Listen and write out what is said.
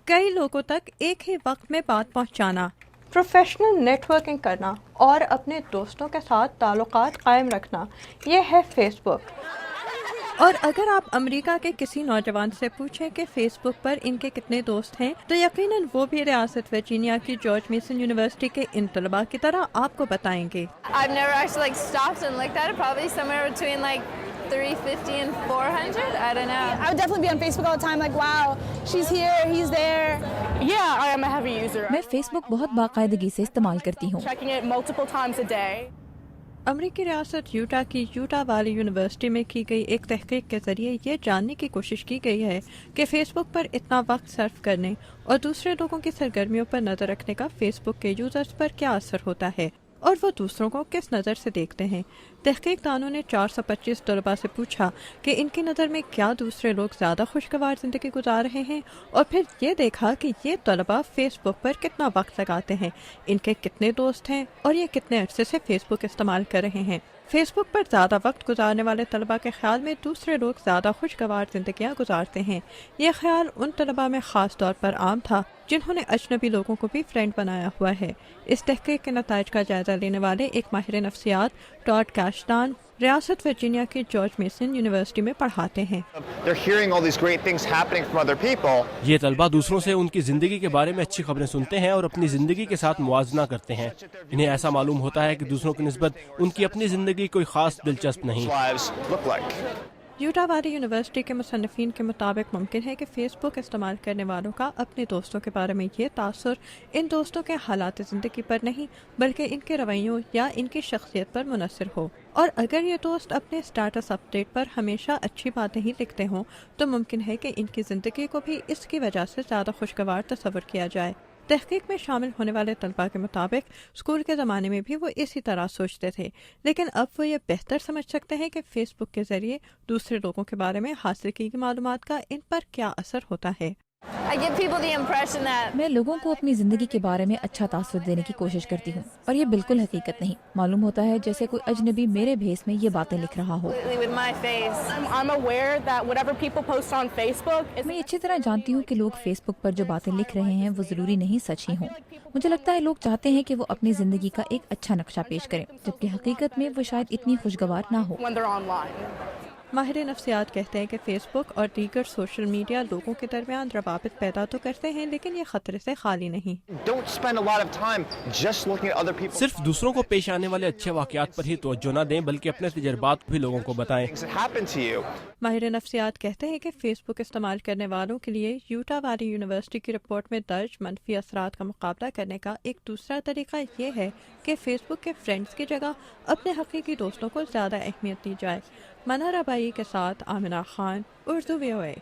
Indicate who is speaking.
Speaker 1: کئی لوگوں تک ایک ہی وقت میں بات پہنچانا، پروفیشنل نیٹ ورکنگ کرنا اور اپنے دوستوں کے ساتھ تعلقات قائم رکھنا، یہ ہے فیس بک۔ اور اگر آپ امریکہ کے کسی نوجوان سے پوچھیں کہ فیس بک پر ان کے کتنے دوست ہیں تو یقیناً وہ بھی ریاست ورجینیا کی جارج میسن یونیورسٹی کے ان طلباء کی طرح آپ کو بتائیں گے۔
Speaker 2: I've never actually stopped and looked at it. Probably somewhere between 350 and 400. I don't know.
Speaker 3: I would definitely be on Facebook all the time, like, wow, she's here, he's there.
Speaker 2: Yeah, I am a heavy user.
Speaker 4: میں face بک بہت باقاعدگی سے استعمال کرتی ہوں۔
Speaker 2: Checking it multiple times a day.
Speaker 1: امریکی ریاست یوٹا کی یوٹا والی یونیورسٹی میں کی گئی ایک تحقیق کے ذریعے یہ جاننے کی کوشش کی گئی ہے کہ فیس بک پر اتنا وقت صرف کرنے اور دوسرے لوگوں کی سرگرمیوں پر نظر رکھنے کا فیس بک کے یوزرز پر کیا اثر ہوتا ہے اور وہ دوسروں کو کس نظر سے دیکھتے ہیں۔ تحقیق دانوں نے 425 طلباء سے پوچھا کہ ان کی نظر میں کیا دوسرے لوگ زیادہ خوشگوار زندگی گزار رہے ہیں، اور پھر یہ دیکھا کہ یہ طلباء فیس بک پر کتنا وقت لگاتے ہیں، ان کے کتنے دوست ہیں اور یہ کتنے عرصے سے فیس بک استعمال کر رہے ہیں۔ فیس بک پر زیادہ وقت گزارنے والے طلباء کے خیال میں دوسرے لوگ زیادہ خوشگوار زندگیاں گزارتے ہیں۔ یہ خیال ان طلباء میں خاص طور پر عام تھا جنہوں نے اجنبی لوگوں کو بھی فرینڈ بنایا ہوا ہے۔ اس تحقیق کے نتائج کا جائزہ لینے والے ایک ماہر نفسیات ٹاڈ کیشتان ریاست ورجینیا کی جارج میسن یونیورسٹی میں پڑھاتے ہیں۔
Speaker 5: یہ طلباء دوسروں سے ان کی زندگی کے بارے میں اچھی خبریں سنتے ہیں اور اپنی زندگی کے ساتھ موازنہ کرتے ہیں۔ انہیں ایسا معلوم ہوتا ہے کہ دوسروں کی نسبت ان کی اپنی زندگی کوئی خاص دلچسپ نہیں۔
Speaker 1: یوٹا والی یونیورسٹی کے مصنفین کے مطابق ممکن ہے کہ فیس بک استعمال کرنے والوں کا اپنے دوستوں کے بارے میں یہ تاثر ان دوستوں کے حالات زندگی پر نہیں بلکہ ان کے رویوں یا ان کی شخصیت پر منحصر ہو، اور اگر یہ دوست اپنے اسٹیٹس اپ ڈیٹ پر ہمیشہ اچھی باتیں ہی لکھتے ہوں تو ممکن ہے کہ ان کی زندگی کو بھی اس کی وجہ سے زیادہ خوشگوار تصور کیا جائے۔ تحقیق میں شامل ہونے والے طلباء کے مطابق اسکول کے زمانے میں بھی وہ اسی طرح سوچتے تھے، لیکن اب وہ یہ بہتر سمجھ سکتے ہیں کہ فیس بک کے ذریعے دوسرے لوگوں کے بارے میں حاصل کی گئی معلومات کا ان پر کیا اثر ہوتا ہے۔
Speaker 2: I give people the impression that
Speaker 4: میں لوگوں کو اپنی زندگی کے بارے میں اچھا تاثر دینے کی کوشش کرتی ہوں، اور یہ بالکل حقیقت نہیں۔ معلوم ہوتا ہے جیسے کوئی اجنبی میرے بھیس میں یہ باتیں لکھ رہا ہو۔
Speaker 2: completely with my face.
Speaker 3: I'm aware that whatever people post on Facebook is
Speaker 4: میں اچھی طرح جانتی ہوں کہ لوگ فیس بک پر جو باتیں لکھ رہے ہیں وہ ضروری نہیں سچ ہی ہوں۔ مجھے لگتا ہے لوگ چاہتے ہیں کہ وہ اپنی زندگی کا ایک اچھا نقشہ پیش کریں، جبکہ حقیقت میں وہ شاید اتنی خوشگوار نہ ہو۔
Speaker 3: when they're online.
Speaker 1: ماہر نفسیات کہتے ہیں کہ فیس بک اور دیگر سوشل میڈیا لوگوں کے درمیان روابط پیدا تو کرتے ہیں لیکن یہ خطرے سے خالی نہیں۔
Speaker 5: صرف دوسروں کو پیش آنے والے اچھے واقعات پر ہی توجہ نہ دیں بلکہ اپنے تجربات بھی لوگوں کو بتائیں۔
Speaker 1: ماہر نفسیات کہتے ہیں کہ فیس بک استعمال کرنے والوں کے لیے یوٹا والی یونیورسٹی کی رپورٹ میں درج منفی اثرات کا مقابلہ کرنے کا ایک دوسرا طریقہ یہ ہے کہ فیس بک کے فرینڈز کی جگہ اپنے حقیقی دوستوں کو زیادہ اہمیت دی جائے۔ منار آبائی کے ساتھ آمنہ خان، اردو VOA۔